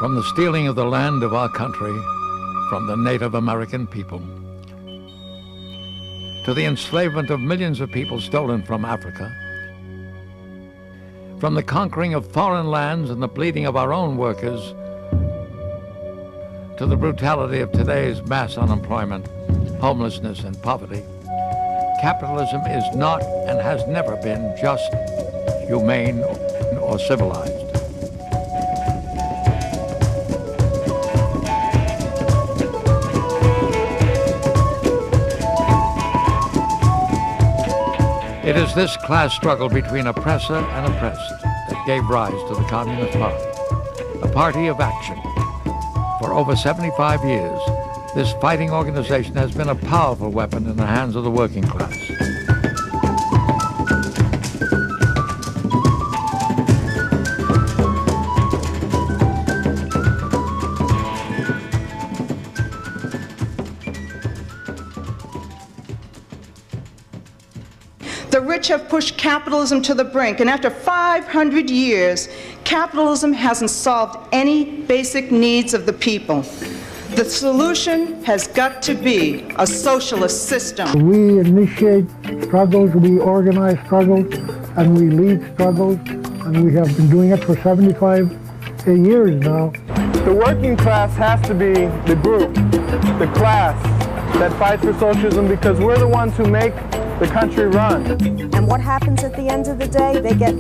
From the stealing of the land of our country from the Native American people, to the enslavement of millions of people stolen from Africa, from the conquering of foreign lands and the bleeding of our own workers, to the brutality of today's mass unemployment, homelessness, and poverty, capitalism is not and has never been just, humane, or civilized. It is this class struggle between oppressor and oppressed that gave rise to the Communist Party, a party of action. For over 75 years, this fighting organization has been a powerful weapon in the hands of the working class. The rich have pushed capitalism to the brink, and after 500 years, capitalism hasn't solved any basic needs of the people. The solution has got to be a socialist system. We initiate struggles, we organize struggles, and we lead struggles, and we have been doing it for 75 years now. The working class has to be the group, the class that fights for socialism, because we're the ones who make the country run. And what happens at the end of the day? They get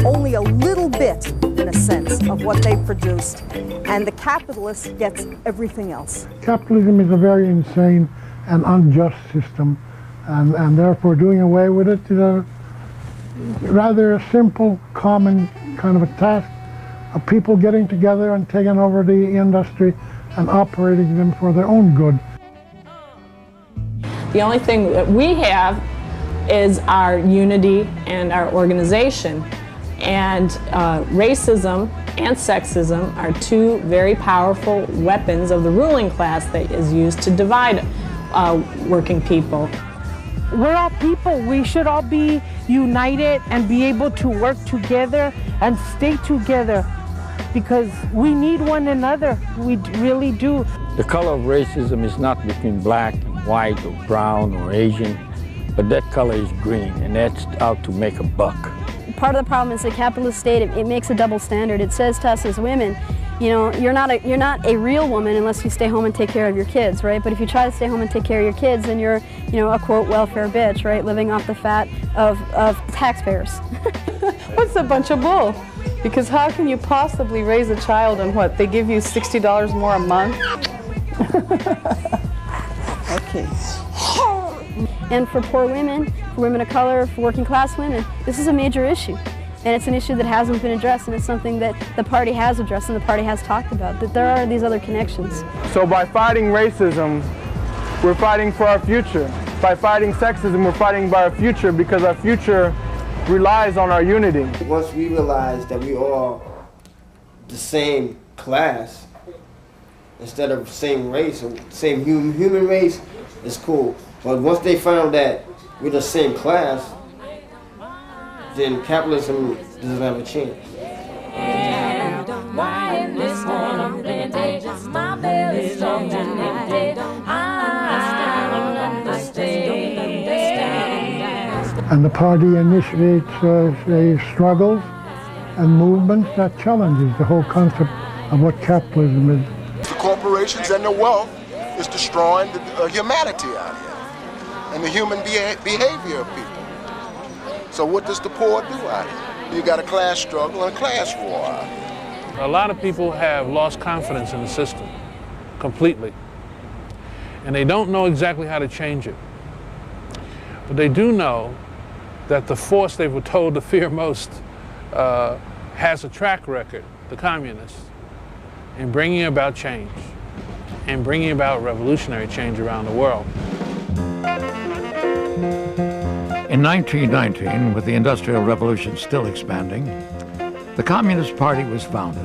only a little bit, in a sense, of what they produced, and the capitalist gets everything else. Capitalism is a very insane and unjust system, and therefore doing away with it is a rather a simple, common kind of a task of people getting together and taking over the industry and operating them for their own good. The only thing that we have is our unity and our organization. And racism and sexism are two very powerful weapons of the ruling class that is used to divide working people. We're all people. We should all be united and be able to work together and stay together, because we need one another. We really do. The color of racism is not between black and white or brown or Asian, but that color is green, and that's out to make a buck. Part of the problem is the capitalist state, it makes a double standard. It says to us as women, you know, you're not a real woman unless you stay home and take care of your kids, right? But if you try to stay home and take care of your kids, then you're, you know, a quote welfare bitch, right? Living off the fat of taxpayers. What's a bunch of bull? Because how can you possibly raise a child on what? They give you $60 more a month? Okay. And for poor women, for women of color, for working class women, this is a major issue. And it's an issue that hasn't been addressed, and it's something that the party has addressed and the party has talked about, that there are these other connections. So by fighting racism, we're fighting for our future. By fighting sexism, we're fighting for our future, because our future relies on our unity. Once we realize that we all the same class, instead of same race, or same human race, is cool. But once they found that we're the same class, then capitalism doesn't have a chance. And the party initiates struggles and movements that challenges the whole concept of what capitalism is. The corporations and the wealth is destroying the humanity out here and the human behavior of people. So what does the poor do out here? You got a class struggle and a class war out here. A lot of people have lost confidence in the system completely, and they don't know exactly how to change it. But they do know that the force they were told to fear most has a track record, the communists, in bringing about change and bringing about revolutionary change around the world. In 1919, with the Industrial Revolution still expanding, the Communist Party was founded.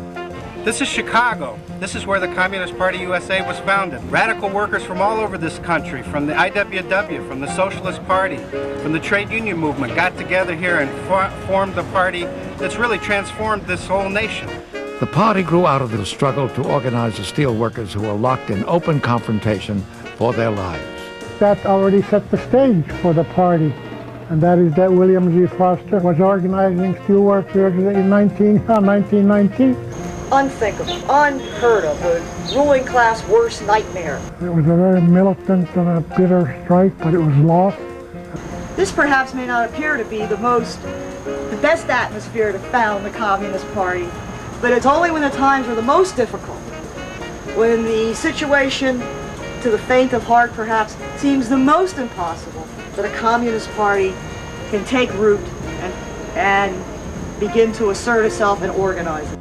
This is Chicago. This is where the Communist Party USA was founded. Radical workers from all over this country, from the IWW, from the Socialist Party, from the trade union movement, got together here and formed the party that's really transformed this whole nation. The party grew out of the struggle to organize the steelworkers who were locked in open confrontation for their lives. That already set the stage for the party, and that is that William G. Foster was organizing steelworkers in 1919. Unthinkable, unheard of, the ruling class' worst nightmare. It was a very militant and a bitter strike, but it was lost. This perhaps may not appear to be the best atmosphere to found the Communist Party, but it's only when the times are the most difficult, when the situation, to the faint of heart perhaps, seems the most impossible, that a Communist Party can take root and begin to assert itself and organize it.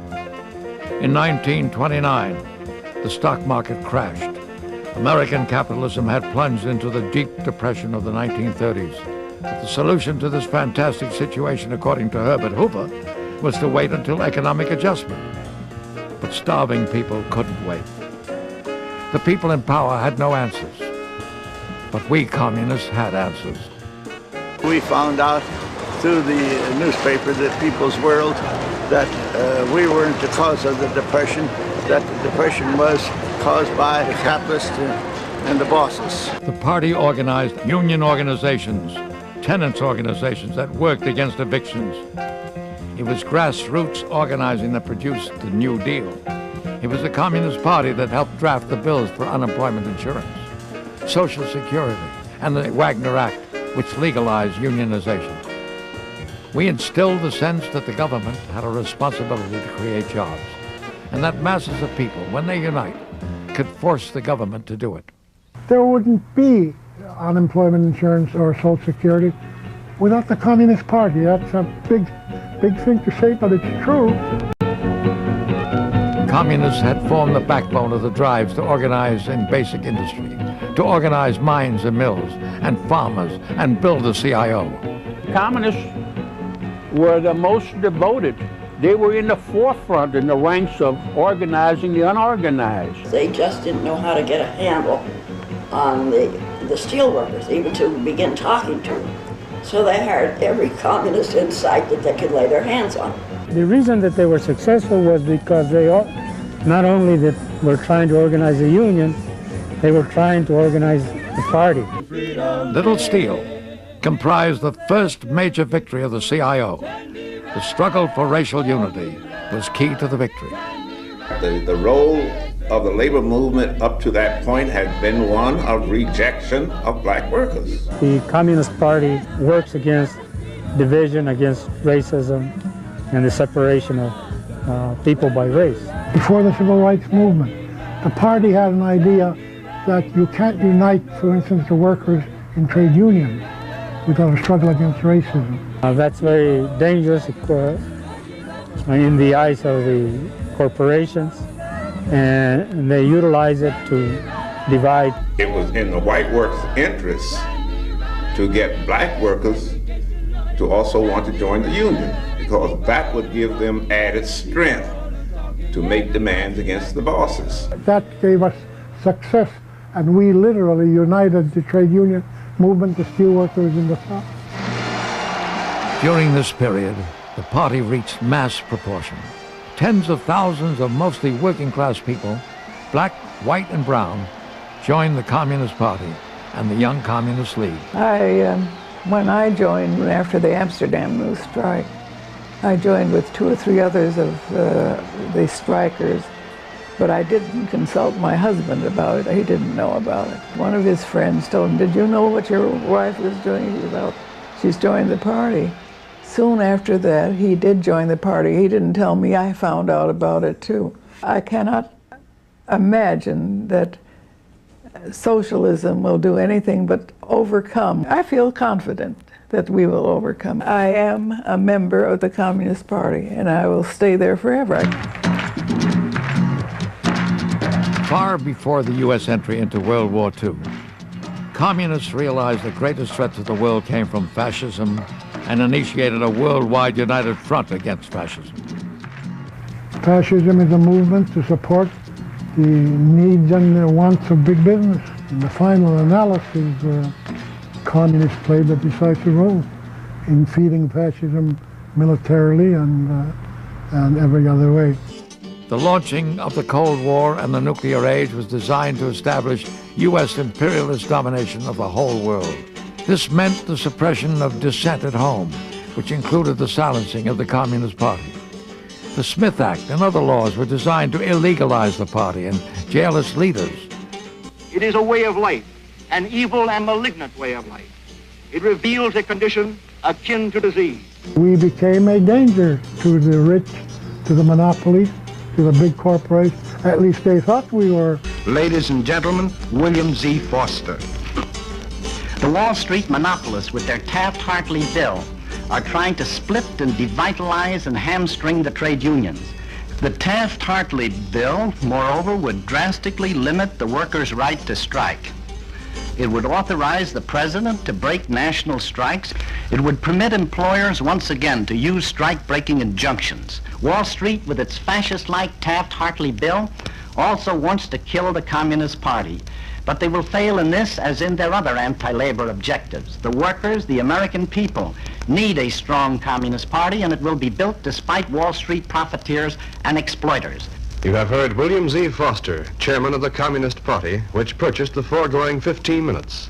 In 1929, the stock market crashed. American capitalism had plunged into the deep depression of the 1930s. But the solution to this fantastic situation, according to Herbert Hoover, was to wait until economic adjustment. But starving people couldn't wait. The people in power had no answers. But we communists had answers. We found out through the newspaper, the People's World, that we weren't the cause of the Depression, that the Depression was caused by the capitalists and the bosses. The party organized union organizations, tenants organizations that worked against evictions. It was grassroots organizing that produced the New Deal. It was the Communist Party that helped draft the bills for unemployment insurance, Social Security, and the Wagner Act, which legalized unionization. We instilled the sense that the government had a responsibility to create jobs, and that masses of people, when they unite, could force the government to do it. There wouldn't be unemployment insurance or Social Security without the Communist Party. That's a big thing to say, but it's true. Communists had formed the backbone of the drives to organize in basic industry, to organize mines and mills and farmers and build the CIO. Communists were the most devoted. They were in the forefront in the ranks of organizing the unorganized. They just didn't know how to get a handle on the steelworkers, even to begin talking to them. So they hired every communist in sight that they could lay their hands on. The reason that they were successful was because they not only that were trying to organize a union, they were trying to organize the party. Little Steel comprised the first major victory of the CIO. The struggle for racial unity was key to the victory. The role of the labor movement up to that point had been one of rejection of black workers. The Communist Party works against division, against racism, and the separation of people by race. Before the Civil Rights Movement, the party had an idea that you can't unite, for instance, the workers in trade unions without a struggle against racism. That's very dangerous in the eyes of the corporations, and they utilize it to divide. It was in the white workers' interest to get black workers to also want to join the union, because that would give them added strength to make demands against the bosses. That gave us success, and we literally united the trade union movement, the steelworkers in the South. During this period, the party reached mass proportion. Tens of thousands of mostly working-class people, black, white, and brown, joined the Communist Party and the Young Communist League. When I joined after the Amsterdam News strike, I joined with 2 or 3 others of the strikers, but I didn't consult my husband about it. He didn't know about it. One of his friends told him, "Did you know what your wife was doing?" He said, "She's joined the party." Soon after that, he did join the party. He didn't tell me. I found out about it too. I cannot imagine that socialism will do anything but overcome. I feel confident that we will overcome. I am a member of the Communist Party, and I will stay there forever. Far before the U.S. entry into World War II, communists realized the greatest threat to the world came from fascism and initiated a worldwide united front against fascism. Fascism is a movement to support the needs and the wants of big business. In the final analysis, communists played a decisive role in feeding fascism militarily and every other way. The launching of the Cold War and the nuclear age was designed to establish U.S. imperialist domination of the whole world. This meant the suppression of dissent at home, which included the silencing of the Communist Party. The Smith Act and other laws were designed to illegalize the party and jail its leaders. It is a way of life, an evil and malignant way of life. It reveals a condition akin to disease. We became a danger to the rich, to the monopolies, to the big corporations. At least they thought we were. Ladies and gentlemen, William Z. Foster. The Wall Street monopolists, with their Taft-Hartley bill, are trying to split and devitalize and hamstring the trade unions. The Taft-Hartley bill, moreover, would drastically limit the workers' right to strike. It would authorize the president to break national strikes. It would permit employers once again to use strike-breaking injunctions. Wall Street, with its fascist-like Taft-Hartley bill, also wants to kill the Communist Party. But they will fail in this as in their other anti-labor objectives. The workers, the American people, need a strong Communist Party, and it will be built despite Wall Street profiteers and exploiters. You have heard William Z. Foster, chairman of the Communist Party, which purchased the foregoing 15 minutes.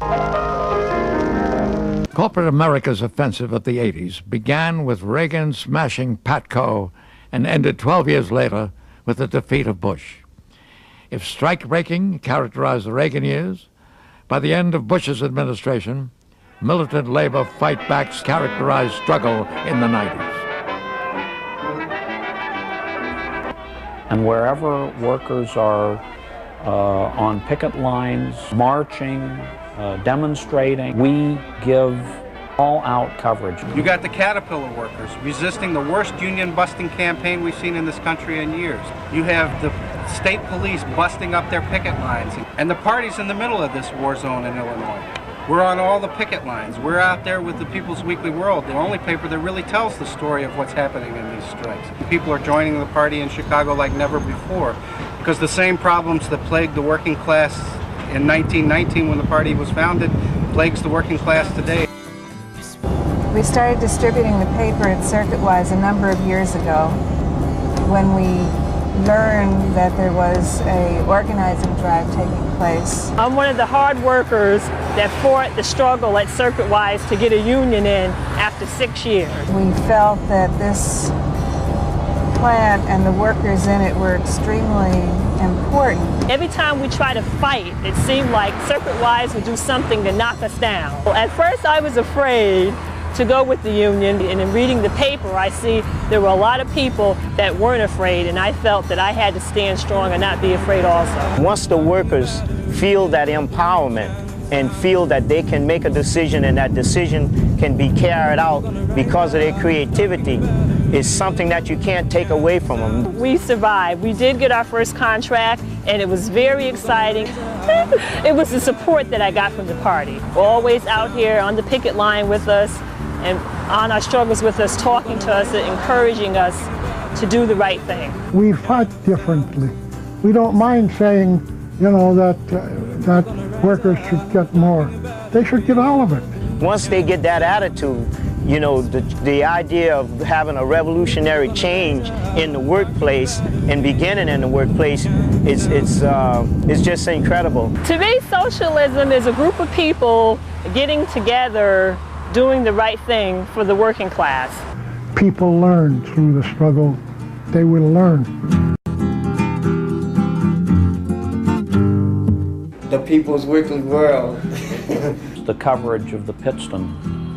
Corporate America's offensive of the 80s began with Reagan smashing Patco and ended 12 years later with the defeat of Bush. If strike-breaking characterized the Reagan years, by the end of Bush's administration, militant labor fight-backs characterized struggle in the 90s. And wherever workers are on picket lines, marching, demonstrating, we give all-out coverage. You got the Caterpillar workers resisting the worst union-busting campaign we've seen in this country in years. You have the state police busting up their picket lines. And the party's in the middle of this war zone in Illinois. We're on all the picket lines. We're out there with the People's Weekly World, the only paper that really tells the story of what's happening in these strikes. People are joining the party in Chicago like never before, because the same problems that plagued the working class in 1919 when the party was founded plagues the working class today. We started distributing the paper at Circuit-Wise a number of years ago when we learned that there was a organizing drive taking place. I'm one of the hard workers that fought the struggle at Circuit-Wise to get a union in after 6 years. We felt that this plant and the workers in it were extremely important. Every time we try to fight, it seemed like Circuit-Wise would do something to knock us down. At first I was afraid to go with the union, and in reading the paper I see there were a lot of people that weren't afraid, and I felt that I had to stand strong and not be afraid also. Once the workers feel that empowerment and feel that they can make a decision and that decision can be carried out because of their creativity, is something that you can't take away from them. We survived. We did get our first contract, and it was very exciting. It was the support that I got from the party. Always out here on the picket line with us, and on our struggles with us, talking to us, encouraging us to do the right thing. We fight differently. We don't mind saying, you know, that workers should get more. They should get all of it. Once they get that attitude, you know, the idea of having a revolutionary change in the workplace and beginning in the workplace is just incredible. To me, socialism is a group of people getting together, doing the right thing for the working class. People learn through the struggle. They will learn. The People's Weekly World. The coverage of the Pittston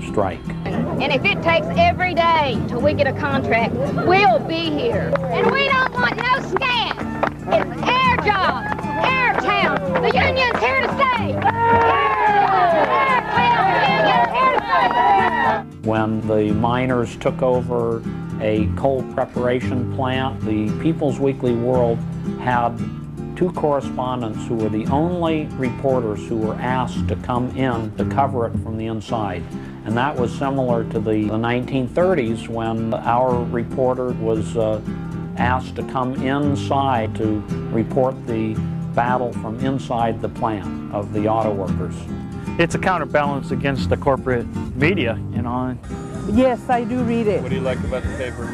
strike. And if it takes every day till we get a contract, we'll be here. And we don't want no scams. It's our job, our town. The union's here to stay. When the miners took over a coal preparation plant, the People's Weekly World had two correspondents who were the only reporters who were asked to come in to cover it from the inside. And that was similar to the 1930s when our reporter was asked to come inside to report the battle from inside the plant of the auto workers. It's a counterbalance against the corporate media, you know. Yes, I do read it. What do you like about the paper?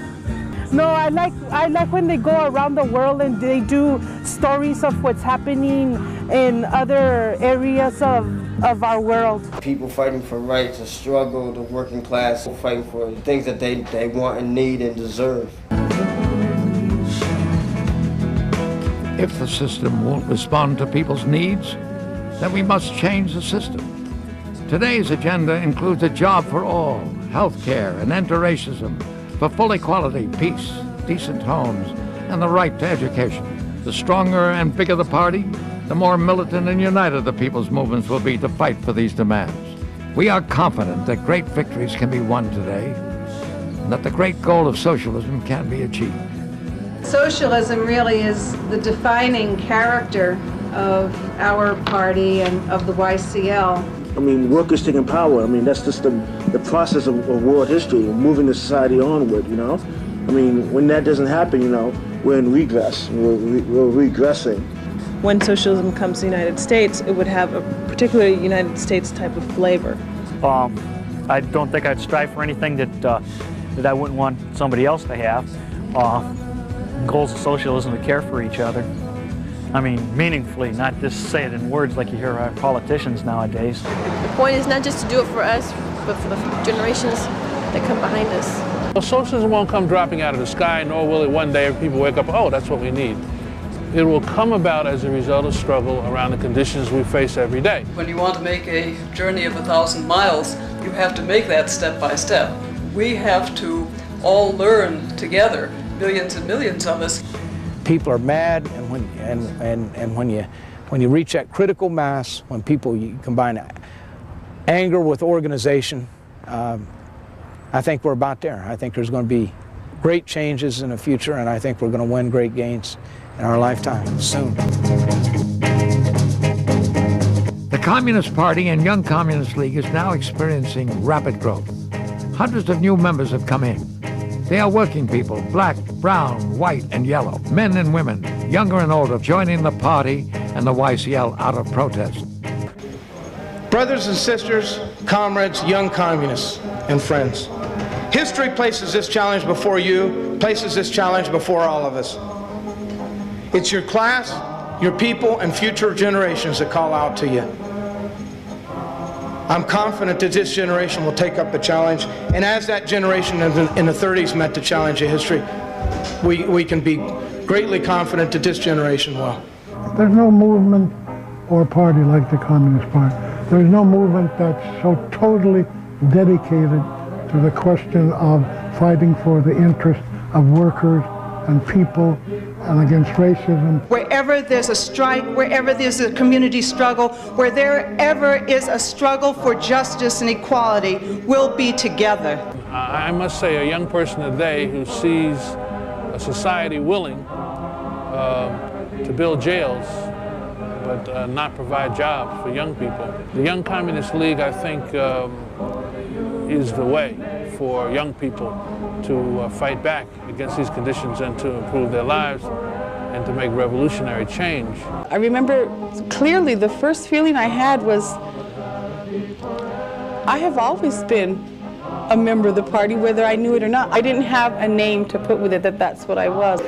No, I like when they go around the world and they do stories of what's happening in other areas of our world. People fighting for rights, a struggle, the working class fighting for things that they want and need and deserve. If the system won't respond to people's needs, then we must change the system. Today's agenda includes a job for all, health care, an end to racism, for full equality, peace, decent homes, and the right to education. The stronger and bigger the party, the more militant and united the people's movements will be to fight for these demands. We are confident that great victories can be won today, and that the great goal of socialism can be achieved. Socialism really is the defining character of our party and of the YCL. I mean, workers taking power. I mean, that's just the process of world history, moving the society onward, you know? I mean, when that doesn't happen, you know, we're in regress. We're regressing. When socialism comes to the United States, it would have a particularly United States type of flavor. I don't think I'd strive for anything that I wouldn't want somebody else to have. Goals of socialism to care for each other. I mean, meaningfully, not just say it in words like you hear our politicians nowadays. The point is not just to do it for us, but for the generations that come behind us. Well, socialism won't come dropping out of the sky, nor will it one day people wake up, oh, that's what we need. It will come about as a result of struggle around the conditions we face every day. When you want to make a journey of 1,000 miles, you have to make that step by step. We have to all learn together, millions and millions of us. People are mad, and when you reach that critical mass, when you combine anger with organization, I think we're about there. I think there's going to be great changes in the future, and I think we're going to win great gains in our lifetime soon. The Communist Party and Young Communist League is now experiencing rapid growth. Hundreds of new members have come in. They are working people, black, brown, white, and yellow, men and women, younger and older, joining the party and the YCL out of protest. Brothers and sisters, comrades, young communists, and friends, history places this challenge before you, places this challenge before all of us. It's your class, your people, and future generations that call out to you. I'm confident that this generation will take up the challenge, and as that generation in the 30s met the challenge of history, we can be greatly confident that this generation will. There's no movement or party like the Communist Party. There's no movement that's so totally dedicated to the question of fighting for the interest of workers and people and against racism. Wherever there's a strike, wherever there's a community struggle, wherever is a struggle for justice and equality, we'll be together. I must say, a young person today who sees a society willing to build jails but not provide jobs for young people. The Young Communist League, I think, is the way for young people to fight back against these conditions and to improve their lives and to make revolutionary change. I remember clearly the first feeling I had was, I have always been a member of the party, whether I knew it or not. I didn't have a name to put with it that that's what I was.